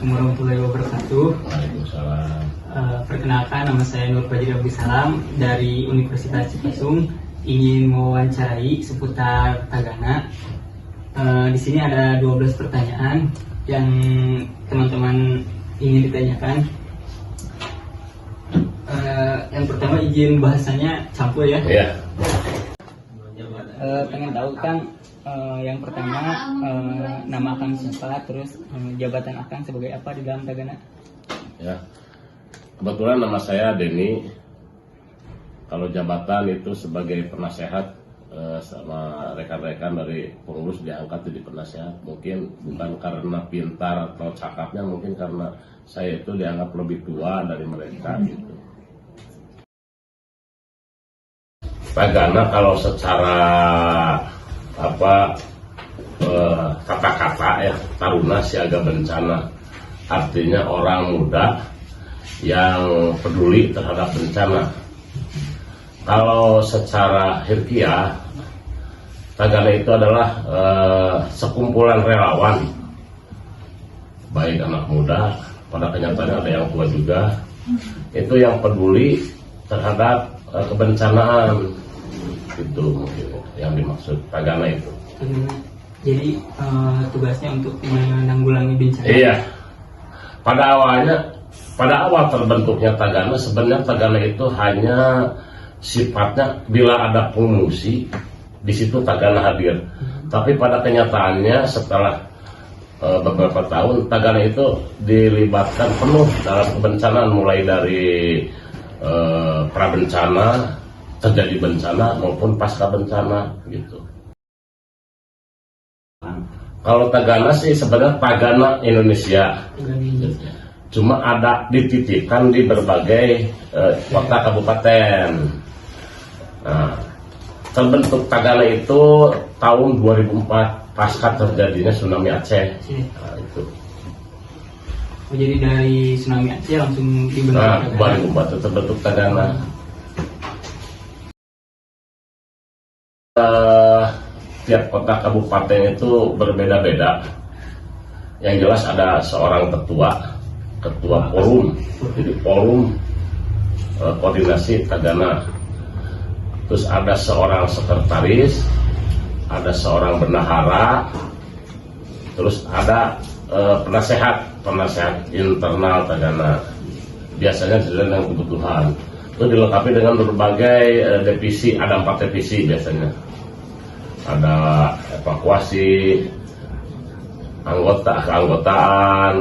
Assalamualaikum warahmatullahi wabarakatuh. Waalaikumsalam. Perkenalkan, nama saya Nur Fajri Abdissalam dari Universitas Cipasung. Ingin mewawancarai seputar Tagana. Di sini ada 12 pertanyaan yang teman-teman ingin ditanyakan. Yang pertama, izin bahasanya campur ya. Iya. Pengen tahu Kang, yang pertama nama Akang siapa, terus jabatan Akang sebagai apa di dalam Tagana? Ya. Kebetulan nama saya Denny. Kalau jabatan itu sebagai penasehat sama rekan-rekan dari pengurus diangkat jadi penasehat. Mungkin bukan karena pintar atau cakapnya, mungkin karena saya itu dianggap lebih tua dari mereka gitu. Tagana kalau secara kata-kata ya, taruna siaga bencana, artinya orang muda yang peduli terhadap bencana. Kalau secara hirkiah, Tagana itu adalah sekumpulan relawan, baik anak muda, pada kenyataannya ada yang tua juga, itu yang peduli terhadap kebencanaan. Itu mungkin yang dimaksud Tagana itu. Jadi tugasnya untuk menanggulangi bencana. Iya. Pada awal terbentuknya Tagana, sebenarnya Tagana itu hanya sifatnya bila ada pengungsi di situ Tagana hadir. Tapi pada kenyataannya setelah beberapa tahun Tagana itu dilibatkan penuh dalam kebencanaan, mulai dari prabencana, terjadi bencana maupun pasca bencana gitu. Kalau Tagana sih sebenarnya Tagana Indonesia, cuma ada dititipkan di berbagai kota kabupaten. Nah, terbentuk Tagana itu tahun 2004 pasca terjadinya tsunami Aceh. Nah, itu. Oh, jadi dari tsunami Aceh langsung dibentuk. Nah, 2004 itu terbentuk Tagana. Tiap kota kabupaten itu berbeda-beda. Yang jelas ada seorang ketua forum, jadi forum koordinasi Tagana. Terus ada seorang sekretaris, ada seorang bendahara, terus ada penasehat internal Tagana. Biasanya sesuai dengan kebutuhan. Itu dilengkapi dengan berbagai divisi, ada 4 divisi biasanya. Ada evakuasi, keanggotaan,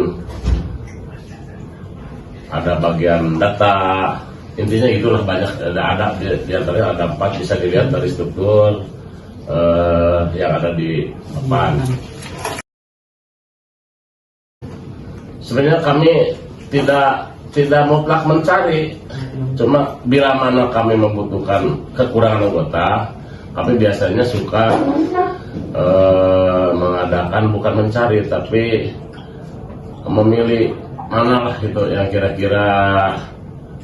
ada bagian data. Intinya itulah banyak, ada di antaranya ada 4, bisa dilihat dari struktur yang ada di depan. Sebenarnya kami tidak mutlak mencari, cuma bila mana kami membutuhkan kekurangan anggota, kami biasanya suka mengadakan, bukan mencari tapi memilih mana lah gitu yang kira-kira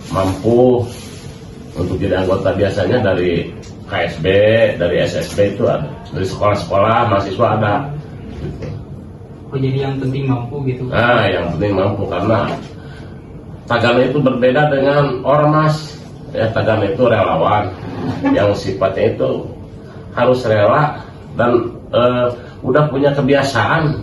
mampu untuk jadi anggota. Biasanya dari KSB, dari SSB itu ada, dari sekolah-sekolah mahasiswa ada gitu. Oh, jadi yang penting mampu gitu. Nah, yang penting mampu, karena Tagana itu berbeda dengan ormas ya. Tagana itu relawan yang sifatnya itu harus rela dan udah punya kebiasaan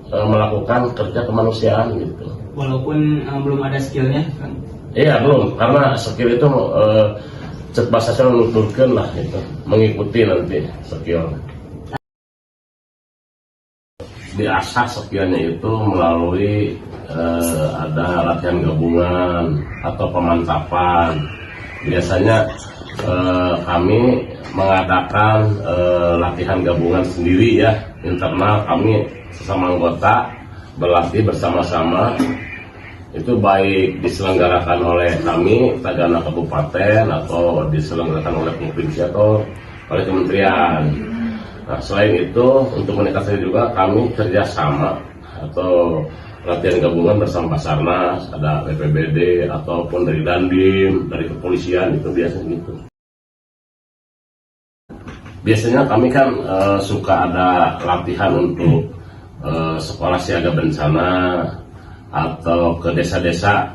melakukan kerja kemanusiaan gitu. Walaupun belum ada skillnya kan? Iya, belum, karena skill itu cek bahasa saya menuturkan lah gitu, mengikuti nanti skill. Diasah skillnya itu melalui ada latihan gabungan atau pemantapan. Biasanya kami mengadakan latihan gabungan sendiri ya, internal kami sesama anggota berlatih bersama-sama. Itu baik diselenggarakan oleh kami Tagana Kabupaten atau diselenggarakan oleh provinsi atau oleh kementerian. Nah, selain itu untuk meningkatkan juga kami kerjasama atau latihan gabungan bersama Basarnas, ada BPBD ataupun dari Dandim, dari kepolisian, itu biasanya gitu. Biasanya kami kan suka ada latihan untuk sekolah siaga bencana, atau ke desa-desa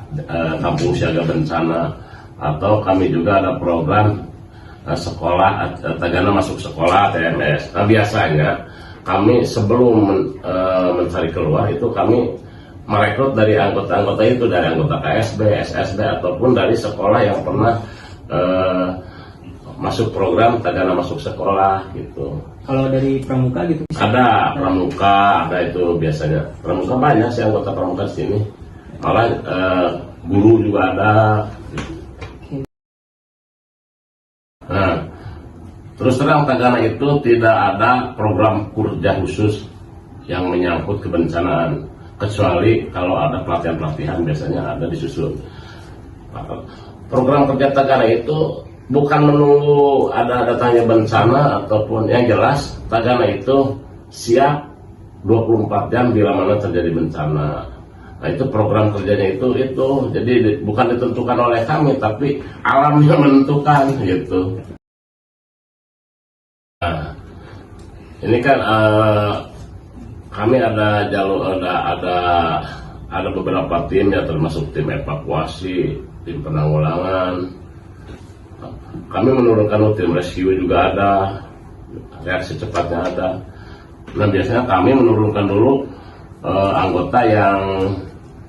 kampung siaga bencana, atau kami juga ada program sekolah Tagana masuk sekolah TMS. Nah, biasanya kami sebelum mencari keluar itu kami merekrut dari anggota-anggota itu, dari anggota KSB, SSB, ataupun dari sekolah yang pernah masuk program Tagana masuk sekolah gitu. Kalau dari pramuka gitu? Ada pramuka, ada itu biasanya. Pramuka banyak sih anggota pramuka di sini. Malah guru juga ada. Nah, terus terang Tagana itu tidak ada program kerja khusus yang menyangkut kebencanaan, kecuali kalau ada pelatihan-pelatihan biasanya ada disusun. Program kerja Tagana itu bukan menunggu ada datangnya bencana, ataupun yang jelas Tagana itu siap 24 jam bila mana terjadi bencana. Nah, itu program kerjanya itu jadi bukan ditentukan oleh kami, tapi alamnya menentukan gitu. Nah, ini kan kami ada jalur, ada beberapa tim ya, termasuk tim evakuasi, tim penanggulangan. Kami menurunkan tim rescue juga ada, reaksi cepatnya ada. Nah, biasanya kami menurunkan dulu anggota yang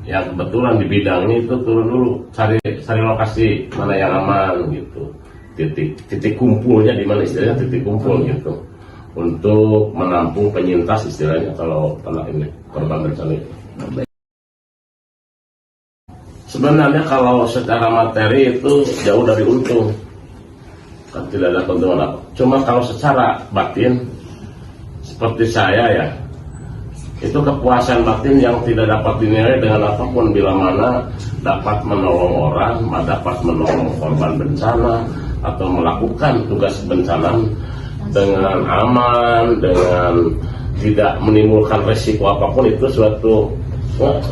kebetulan di bidangnya itu turun dulu, cari lokasi mana yang aman gitu, titik kumpulnya di mana, istilahnya titik kumpul gitu, untuk menampung penyintas istilahnya kalau kena ini korban bencana itu. Sebenarnya kalau secara materi itu jauh dari untung, kan tidak ada keuntungan apa. Cuma kalau secara batin seperti saya ya, itu kepuasan batin yang tidak dapat dinilai dengan apapun, bila mana dapat menolong orang, dapat menolong korban bencana, atau melakukan tugas bencana dengan aman, dengan tidak menimbulkan resiko apapun, itu suatu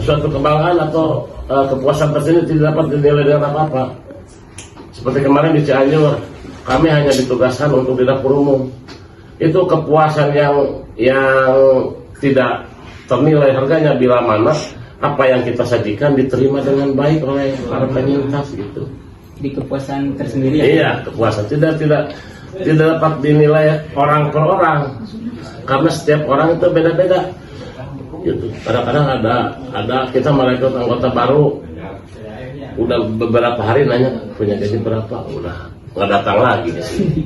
kebanggaan atau kepuasan tersendiri, tidak dapat dinilai dengan apa-apa. Seperti kemarin di Cianjur, kami hanya ditugaskan untuk di dapur umum. Itu kepuasan yang tidak ternilai harganya, bila mana apa yang kita sajikan diterima dengan baik oleh para penyintas gitu. Di kepuasan tersendiri ya? Iya, kepuasan tidak dapat dinilai orang per orang, karena setiap orang itu beda-beda gitu. Kadang-kadang ada kita merekrut anggota baru, udah beberapa hari nanya punya gaji berapa, udah nggak datang lagi di sini.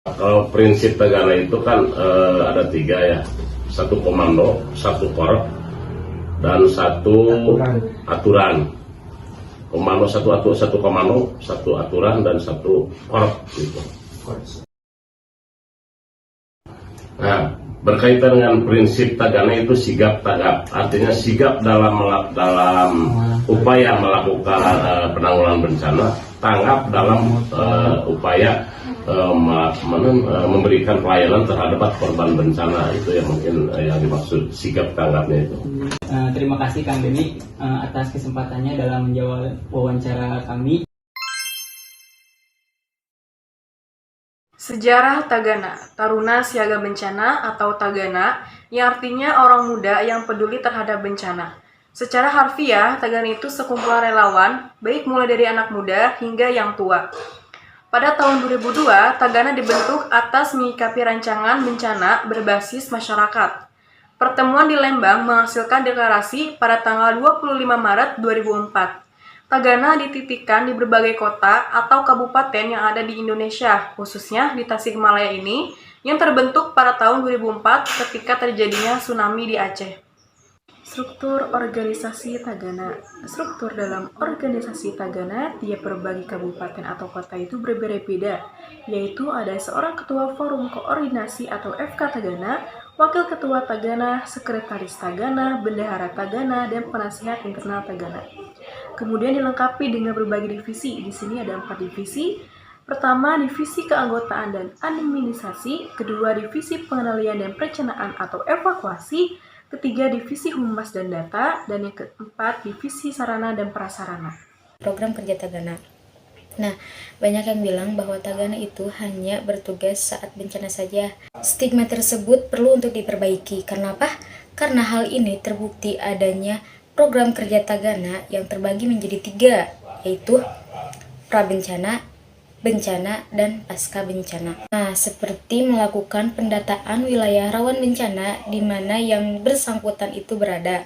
Kalau prinsip Tagana itu kan ada 3 ya, 1 komando, 1 korp, dan 1 aturan. Komando 1 komando, 1 aturan, dan 1 korp gitu. Nah, berkaitan dengan prinsip Tagana itu sigap tagap, artinya sigap dalam upaya melakukan penanggulangan bencana, tanggap dalam upaya memberikan pelayanan terhadap korban bencana. Itu yang mungkin yang dimaksud sigap tanggapnya itu. Terima kasih Kang Deni atas kesempatannya dalam menjawab wawancara kami. Sejarah Tagana, Taruna Siaga Bencana atau Tagana, yang artinya orang muda yang peduli terhadap bencana. Secara harfiah, Tagana itu sekumpulan relawan, baik mulai dari anak muda hingga yang tua. Pada tahun 2002, Tagana dibentuk atas menyikapi rancangan bencana berbasis masyarakat. Pertemuan di Lembang menghasilkan deklarasi pada tanggal 25 Maret 2004. Tagana dititikan di berbagai kota atau kabupaten yang ada di Indonesia, khususnya di Tasikmalaya ini, yang terbentuk pada tahun 2004 ketika terjadinya tsunami di Aceh. Struktur organisasi Tagana. Struktur dalam organisasi Tagana tiap berbagai kabupaten atau kota itu berbeda-beda, yaitu ada seorang ketua forum koordinasi atau FK Tagana, wakil ketua Tagana, sekretaris Tagana, bendahara Tagana, dan penasihat internal Tagana. Kemudian dilengkapi dengan berbagai divisi. Di sini ada 4 divisi. Pertama, divisi keanggotaan dan administrasi. Kedua, divisi pengendalian dan perencanaan atau evakuasi. Ketiga, divisi humas dan data. Dan yang keempat, divisi sarana dan prasarana. Program kerja Tagana. Nah, banyak yang bilang bahwa Tagana itu hanya bertugas saat bencana saja. Stigma tersebut perlu untuk diperbaiki. Karena apa? Karena hal ini terbukti adanya program kerja Tagana yang terbagi menjadi 3, yaitu prabencana, bencana, dan pasca bencana. Nah, seperti melakukan pendataan wilayah rawan bencana di mana yang bersangkutan itu berada.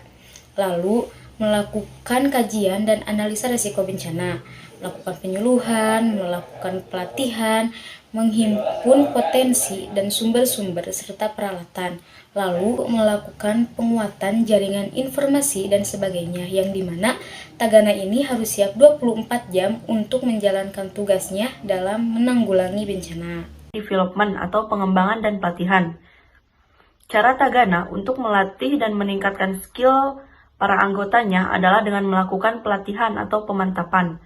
Lalu, melakukan kajian dan analisa risiko bencana, melakukan penyuluhan, melakukan pelatihan, menghimpun potensi dan sumber-sumber serta peralatan, lalu melakukan penguatan jaringan informasi dan sebagainya, yang dimana Tagana ini harus siap 24 jam untuk menjalankan tugasnya dalam menanggulangi bencana. Development atau pengembangan dan pelatihan. Cara Tagana untuk melatih dan meningkatkan skill para anggotanya adalah dengan melakukan pelatihan atau pemantapan.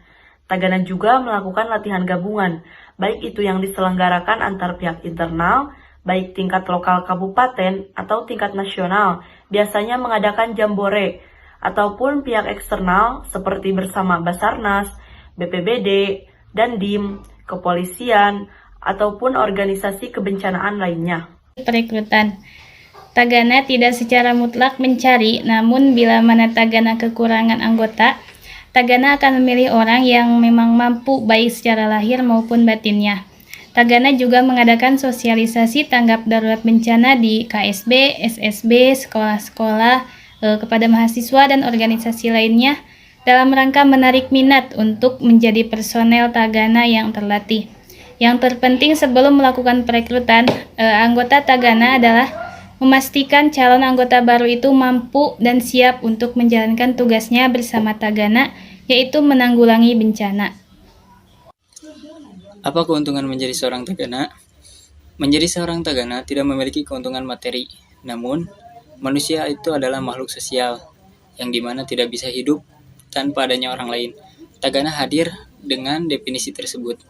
Tagana juga melakukan latihan gabungan, baik itu yang diselenggarakan antar pihak internal, baik tingkat lokal kabupaten atau tingkat nasional, biasanya mengadakan jambore, ataupun pihak eksternal seperti bersama Basarnas, BPBD, Dandim, kepolisian, ataupun organisasi kebencanaan lainnya. Perekrutan. Tagana tidak secara mutlak mencari, namun bila mana Tagana kekurangan anggota, Tagana akan memilih orang yang memang mampu baik secara lahir maupun batinnya. Tagana juga mengadakan sosialisasi tanggap darurat bencana di KSB, SSB, sekolah-sekolah, kepada mahasiswa dan organisasi lainnya dalam rangka menarik minat untuk menjadi personel Tagana yang terlatih. Yang terpenting sebelum melakukan perekrutan, anggota Tagana adalah memastikan calon anggota baru itu mampu dan siap untuk menjalankan tugasnya bersama Tagana, yaitu menanggulangi bencana. Apa keuntungan menjadi seorang Tagana? Menjadi seorang Tagana tidak memiliki keuntungan materi, namun manusia itu adalah makhluk sosial, yang dimana tidak bisa hidup tanpa adanya orang lain. Tagana hadir dengan definisi tersebut.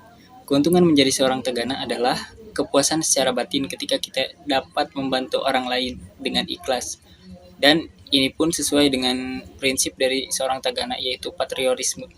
Keuntungan menjadi seorang Tagana adalah kepuasan secara batin ketika kita dapat membantu orang lain dengan ikhlas. Dan ini pun sesuai dengan prinsip dari seorang Tagana, yaitu patriotisme.